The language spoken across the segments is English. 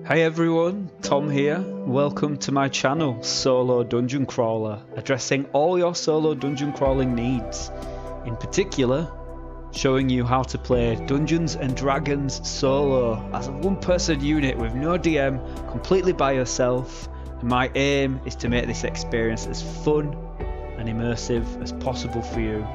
Hey everyone, Tom here. Welcome to my channel, Solo Dungeon Crawler, addressing all your solo dungeon crawling needs. In particular, showing you how to play Dungeons and Dragons solo as a one-person unit with no DM, completely by yourself. And my aim is to make this experience as fun and immersive as possible for you.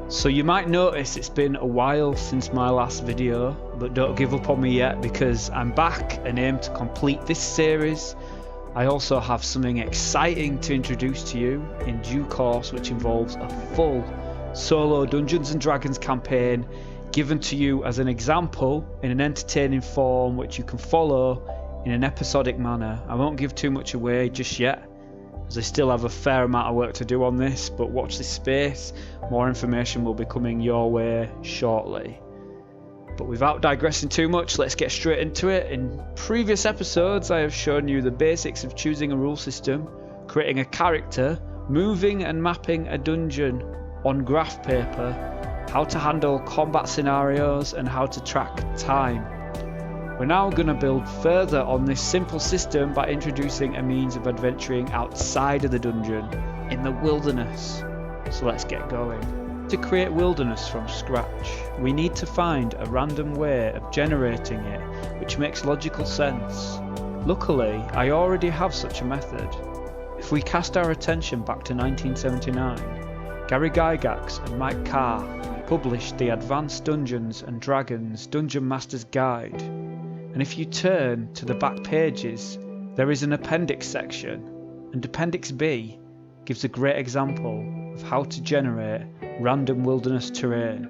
So you might notice it's been a while since my last video, but don't give up on me yet because I'm back and aim to complete this series. I also have something exciting to introduce to you in due course, which involves a full solo Dungeons and Dragons campaign given to you as an example in an entertaining form which you can follow in an episodic manner. I won't give too much away just yet, as I still have a fair amount of work to do on this, but watch this space. More information will be coming your way shortly. But without digressing too much, let's get straight into it. In previous episodes, I have shown you the basics of choosing a rule system, creating a character, moving and mapping a dungeon on graph paper, how to handle combat scenarios, and how to track time. We're now going to build further on this simple system by introducing a means of adventuring outside of the dungeon, in the wilderness. So let's get going. To create wilderness from scratch, we need to find a random way of generating it which makes logical sense. Luckily, I already have such a method. If we cast our attention back to 1979, Gary Gygax and Mike Carr published the Advanced Dungeons and Dragons Dungeon Master's Guide. And if you turn to the back pages, there is an appendix section, and Appendix B gives a great example of how to generate random wilderness terrain.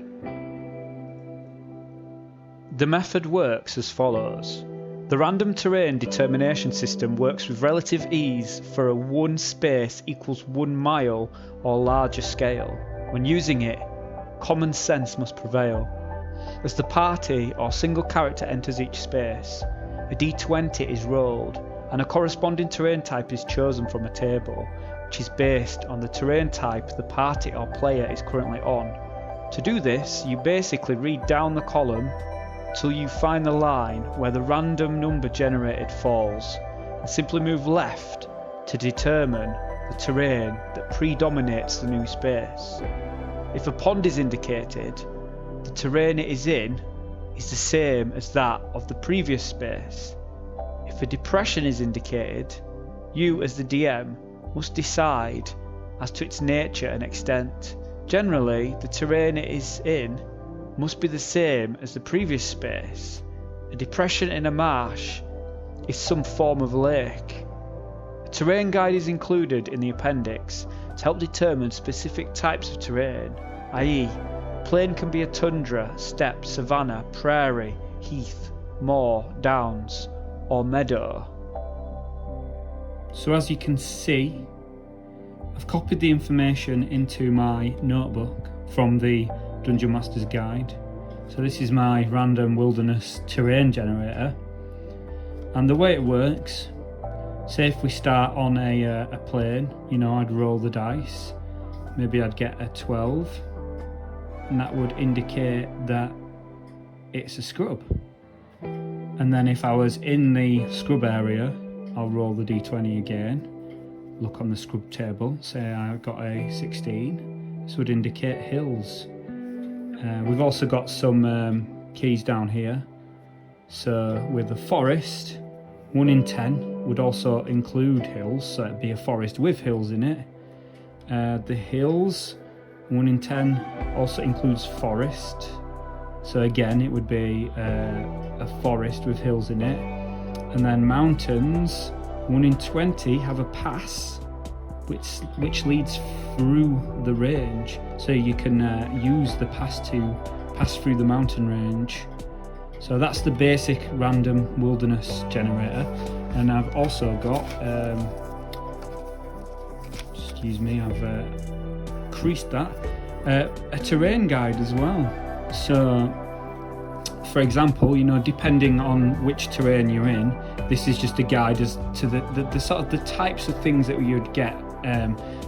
The method works as follows. The random terrain determination system works with relative ease for a 1 space equals 1 mile or larger scale. When using it, common sense must prevail. As the party or single character enters each space, a d20 is rolled and a corresponding terrain type is chosen from a table, which is based on the terrain type the party or player is currently on. To do this, you basically read down the column till you find the line where the random number generated falls, and simply move left to determine the terrain that predominates the new space. If a pond is indicated, the terrain it is in is the same as that of the previous space. If a depression is indicated, you as the DM must decide as to its nature and extent. Generally, the terrain it is in must be the same as the previous space. A depression in a marsh is some form of lake. A terrain guide is included in the appendix to help determine specific types of terrain, i.e., plain can be a tundra, steppe, savanna, prairie, heath, moor, downs, or meadow. So as you can see, I've copied the information into my notebook from the Dungeon Master's Guide. So this is my random wilderness terrain generator. And the way it works, say if we start on a plane, I'd roll the dice. Maybe I'd get a 12. And that would indicate that it's a scrub. And then if I was in the scrub area, I'll roll the d20 again, look on the scrub table, say I got a 16. This would indicate hills. We've also got some keys down here. So with the forest, 1 in 10 would also include hills, so it'd be a forest with hills in it. The hills, 1 in 10 also includes forest, so again it would be a forest with hills in it. And then mountains, 1 in 20 have a pass which leads through the range, so you can use the pass to pass through the mountain range. So that's the basic random wilderness generator. And I've also got I've creased that, a terrain guide as well. So for example, depending on which terrain you're in, this is just a guide as to the sort of the types of things that you'd get.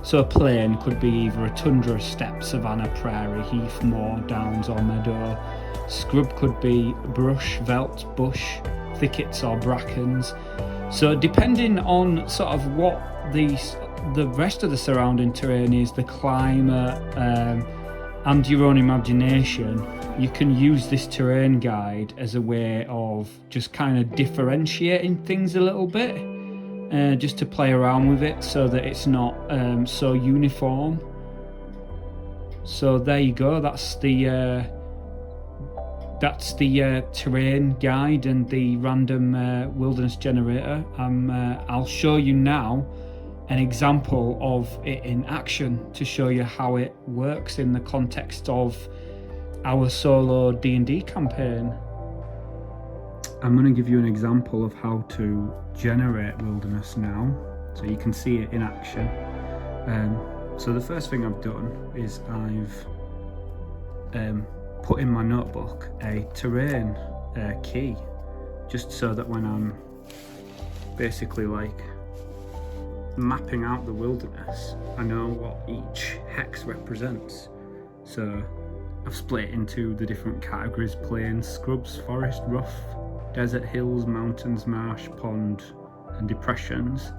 So a plain could be either a tundra, steppe, savanna, prairie, heath, moor, downs or meadow. Scrub could be brush, veldt, bush, thickets or brackens. So depending on sort of what the rest of the surrounding terrain is, the climate, and your own imagination, you can use this terrain guide as a way of just kind of differentiating things a little bit, just to play around with it so that it's not so uniform. So there you go, that's the terrain guide and the random wilderness generator. I'll show you now an example of it in action to show you how it works in the context of our solo D&D campaign. I'm going to give you an example of how to generate wilderness now, so you can see it in action. So the first thing I've done is I've put in my notebook a terrain key, just so that when I'm basically like mapping out the wilderness, I know what each hex represents. So I've split it into the different categories: plains, scrubs, forest, rough, desert, hills, mountains, marsh, pond and depressions.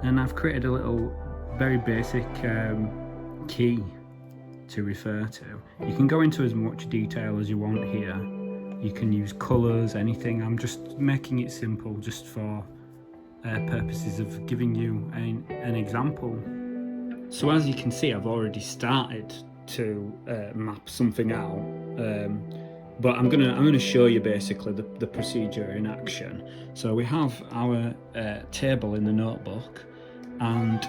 And I've created a little very basic key to refer to. You can go into as much detail as you want here. You can use colours, anything. I'm just making it simple just for purposes of giving you an example. So as you can see, I've already started to map something out, but I'm gonna show you basically the procedure in action. So we have our table in the notebook, and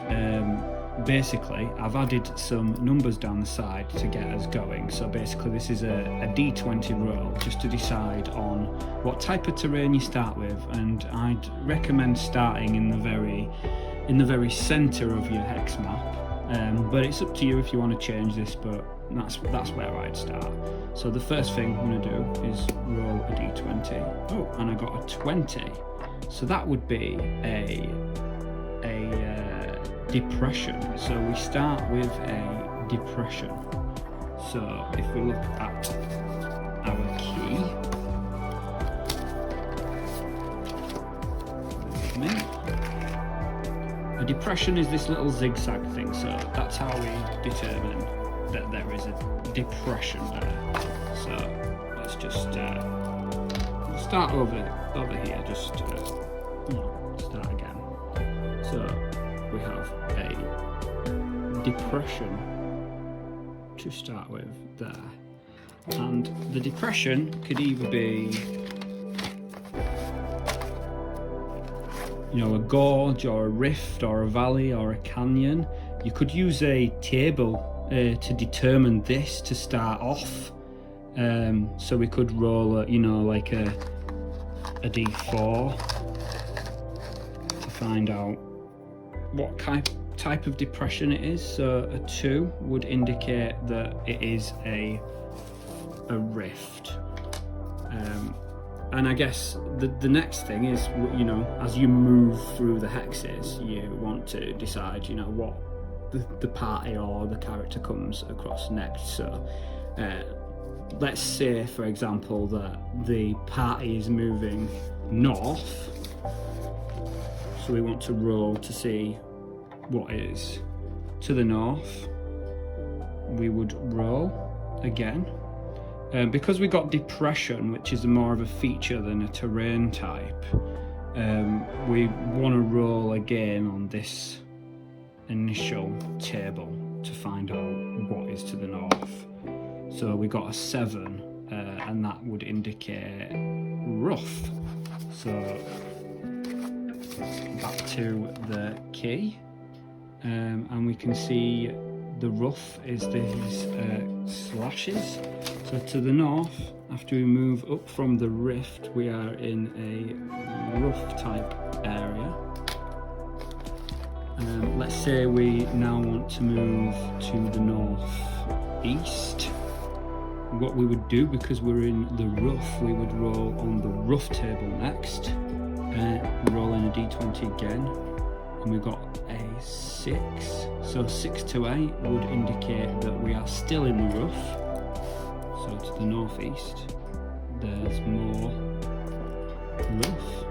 basically I've added some numbers down the side to get us going. So basically this is a D20 roll just to decide on what type of terrain you start with, and I'd recommend starting in the very center of your hex map, but it's up to you if you want to change this, but that's where I'd start. So the first thing I'm going to do is roll a D20. Oh, and I got a 20, so that would be a depression. So we start with a depression. So if we look at our key, a depression is this little zigzag thing, so that's how we determine that there is a depression there. So let's just start over here, just start again. So we have a depression to start with there, and the depression could either be, you know, a gorge or a rift or a valley or a canyon. You could use a table to determine this to start off. So we could roll like a d4 to find out what type of depression it is. So a 2 would indicate that it is a rift. And I guess the next thing is, you know, as you move through the hexes, you want to decide, you know, what the party or the character comes across next. So let's say, for example, that the party is moving north, so we want to roll to see what is to the north. We would roll again. Because we got depression, which is more of a feature than a terrain type, we want to roll again on this initial table to find out what is to the north. So we got a 7, and that would indicate rough. So back to the key, and we can see the rough is these slashes. So to the north, after we move up from the rift, we are in a rough type area. Let's say we now want to move to the northeast. What we would do, because we're in the rough, we would roll on the rough table next. Roll in a d20 again, and we got a 6. So 6 to 8 would indicate that we are still in the rough. So to the northeast, there's more rough.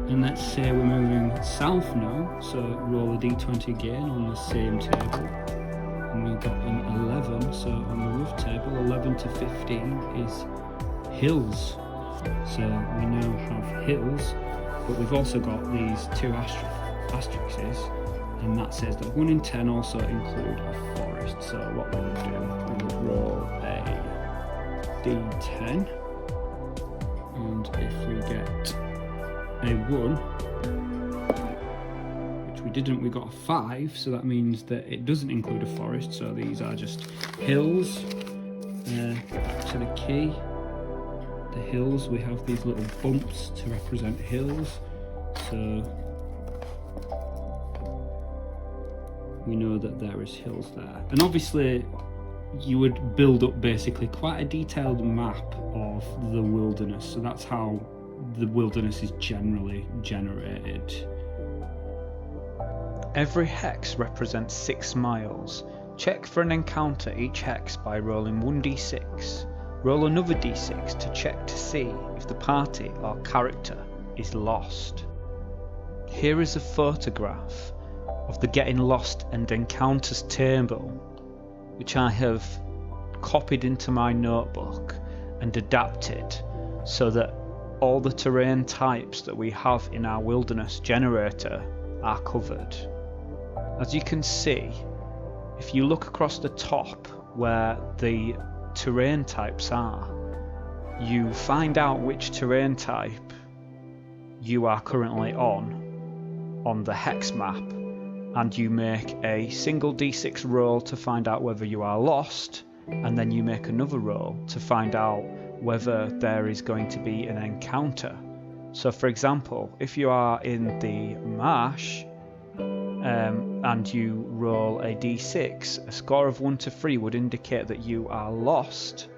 And let's say we're moving south now, so roll a d20 again on the same table. And we've got an 11, so on the rough table, 11 to 15 is hills. So we now have hills, but we've also got these two asterisks, and that says that 1 in 10 also include a forest. So what we would do, we would roll a d10, and if we get a 1, which we didn't, we got a 5, so that means that it doesn't include a forest, so these are just hills. Back to the key. The hills, we have these little bumps to represent hills, so we know that there is hills there. And obviously you would build up basically quite a detailed map of the wilderness, so that's how the wilderness is generally generated. Every hex represents 6 miles. Check for an encounter each hex by rolling 1d6. Roll another d6 to check to see if the party or character is lost. Here is a photograph of the Getting Lost and Encounters table, which I have copied into my notebook and adapted so that all the terrain types that we have in our wilderness generator are covered. As you can see, if you look across the top where the terrain types are, you find out which terrain type you are currently on the hex map, and you make a single d6 roll to find out whether you are lost, and then you make another roll to find out whether there is going to be an encounter. So for example, if you are in the marsh and you roll a d6, a score of 1 to 3 would indicate that you are lost,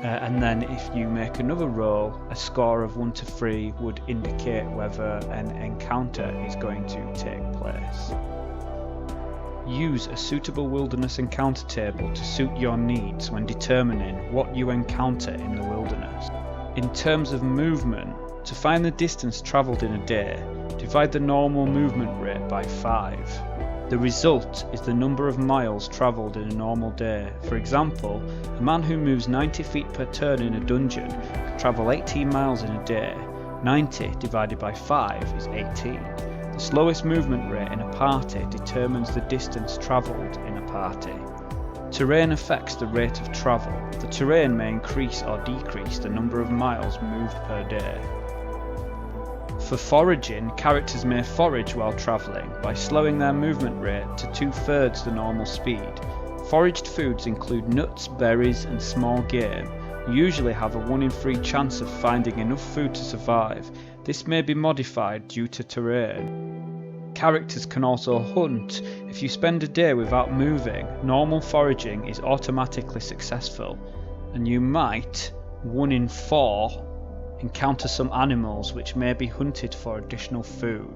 and then if you make another roll, a score of 1 to 3 would indicate whether an encounter is going to take place. Use a suitable wilderness encounter table to suit your needs when determining what you encounter in the wilderness. In terms of movement, to find the distance travelled in a day, divide the normal movement rate by 5. The result is the number of miles travelled in a normal day. For example, a man who moves 90 feet per turn in a dungeon could travel 18 miles in a day. 90 divided by 5 is 18. The slowest movement rate in a party determines the distance travelled in a party. Terrain affects the rate of travel. The terrain may increase or decrease the number of miles moved per day. For foraging, characters may forage while travelling by slowing their movement rate to 2/3 the normal speed. Foraged foods include nuts, berries and small game. You usually have a 1 in 3 chance of finding enough food to survive. This may be modified due to terrain. Characters can also hunt. If you spend a day without moving, normal foraging is automatically successful, and you might, 1 in 4, encounter some animals which may be hunted for additional food.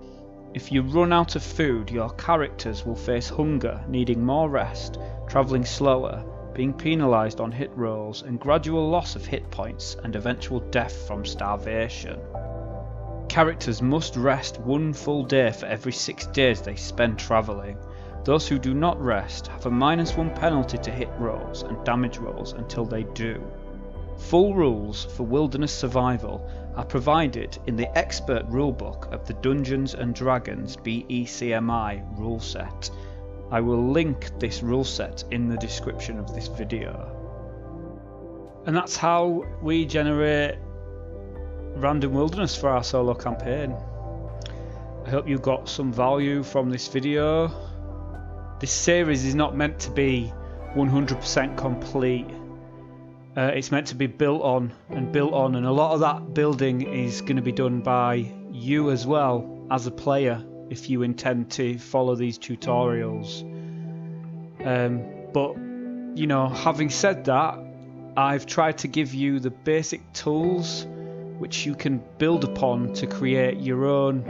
If you run out of food, your characters will face hunger, needing more rest, travelling slower, being penalised on hit rolls, and gradual loss of hit points and eventual death from starvation. Characters must rest 1 full day for every 6 days they spend travelling. Those who do not rest have a -1 penalty to hit rolls and damage rolls until they do. Full rules for wilderness survival are provided in the expert rulebook of the Dungeons & Dragons BECMI rule set. I will link this rule set in the description of this video. And that's how we generate random wilderness for our solo campaign. I hope you got some value from this video. This series is not meant to be 100% complete. It's meant to be built on, and a lot of that building is going to be done by you as well as a player if you intend to follow these tutorials. But you know, having said that, I've tried to give you the basic tools which you can build upon to create your own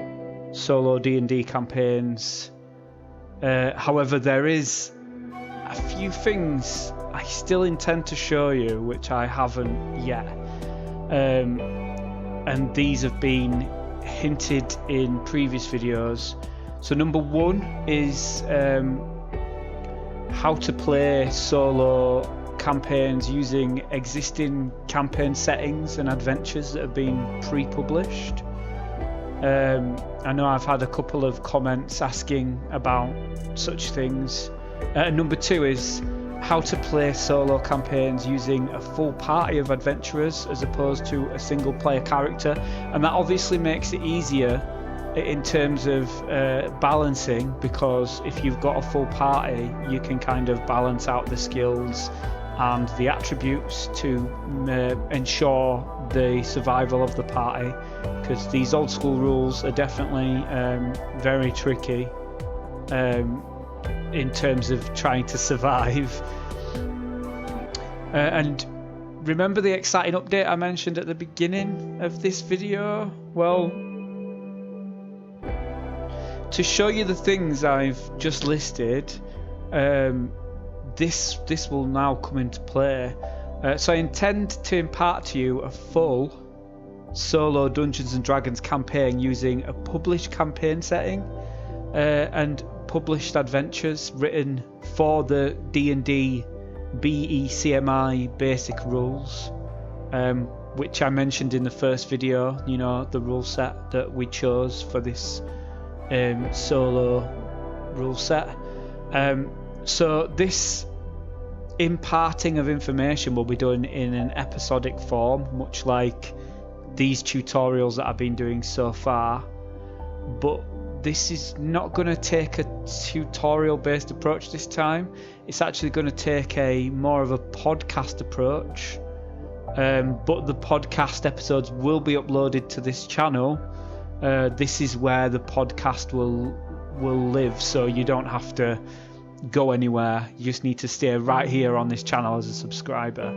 solo D&D campaigns. However, there is a few things I still intend to show you which I haven't yet. and these have been hinted in previous videos. So number one is how to play solo campaigns using existing campaign settings and adventures that have been pre-published. I know I've had a couple of comments asking about such things. Number two is how to play solo campaigns using a full party of adventurers as opposed to a single player character, and that obviously makes it easier in terms of balancing, because if you've got a full party you can kind of balance out the skills and the attributes to ensure the survival of the party, because these old school rules are definitely very tricky in terms of trying to survive. And remember the exciting update I mentioned at the beginning of this video? Well, to show you the things I've just listed, this will now come into play. So I intend to impart to you a full solo Dungeons and Dragons campaign using a published campaign setting and published adventures written for the D&D BECMI basic rules, which I mentioned in the first video, you know, the rule set that we chose for this solo rule set. So this imparting of information will be done in an episodic form, much like these tutorials that I've been doing so far, but this is not going to take a tutorial based approach this time. It's actually going to take a more of a podcast approach, but the podcast episodes will be uploaded to this channel. This is where the podcast will live, so you don't have to go anywhere. You just need to stay right here on this channel as a subscriber.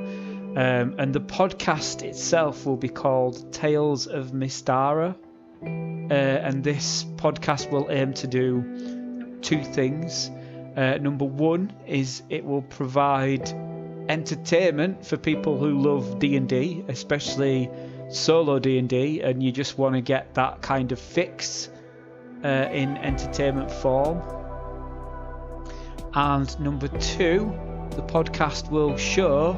And the podcast itself will be called Tales of Mystara, and this podcast will aim to do two things. Number one is it will provide entertainment for people who love D&D, especially solo D&D, and you just want to get that kind of fix in entertainment form. And number two, the podcast will show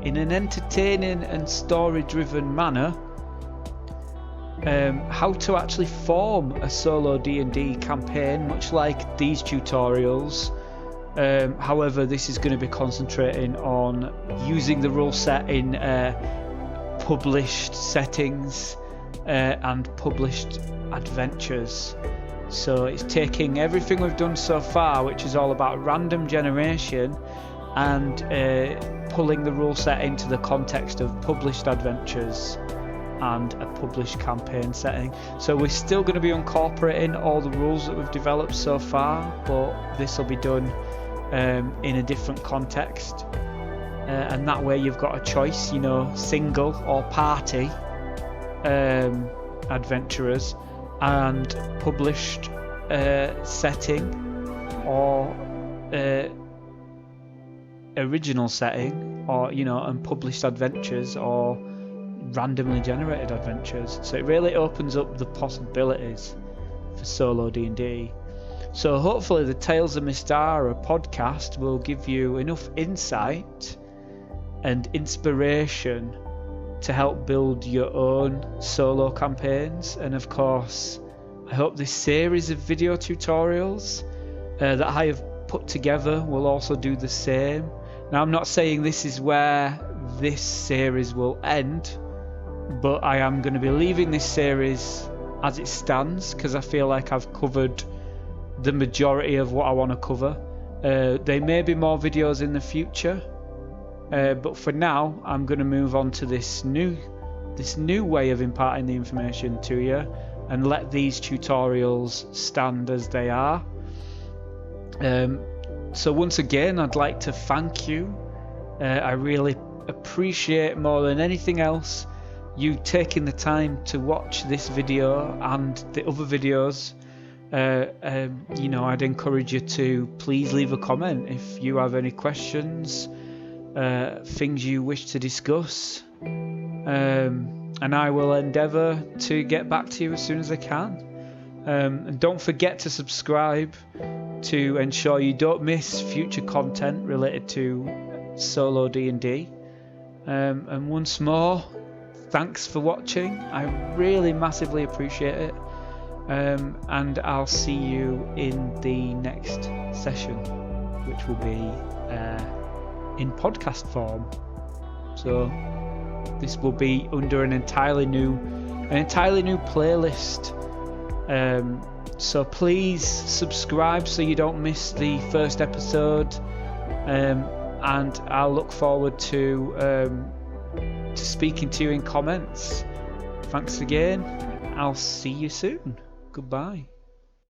in an entertaining and story-driven manner how to actually form a solo D&D campaign, much like these tutorials. However, this is going to be concentrating on using the rule set in published settings and published adventures. So it's taking everything we've done so far, which is all about random generation, and pulling the rule set into the context of published adventures and a published campaign setting. So we're still going to be incorporating all the rules that we've developed so far, but this will be done in a different context, and that way you've got a choice, you know, single or party adventurers, and published setting or original setting, or, you know, and published adventures or randomly generated adventures. So it really opens up the possibilities for solo D&D. So hopefully the Tales of Mystara podcast will give you enough insight and inspiration to help build your own solo campaigns. And of course, I hope this series of video tutorials that I have put together will also do the same. Now, I'm not saying this is where this series will end, but I am going to be leaving this series as it stands, because I feel like I've covered the majority of what I want to cover. There may be more videos in the future, but for now I'm going to move on to this new way of imparting the information to you, and let these tutorials stand as they are. So once again, I'd like to thank you. I really appreciate, more than anything else, you taking the time to watch this video and the other videos. You know, I'd encourage you to please leave a comment if you have any questions, things you wish to discuss. and I will endeavour to get back to you as soon as I can. And don't forget to subscribe to ensure you don't miss future content related to solo D&D. And once more, thanks for watching. I really massively appreciate it. And I'll see you in the next session, which will be in podcast form. So this will be under an entirely new playlist. So please subscribe so you don't miss the first episode. And I'll look forward to speaking to you in comments. Thanks again. I'll see you soon. Goodbye.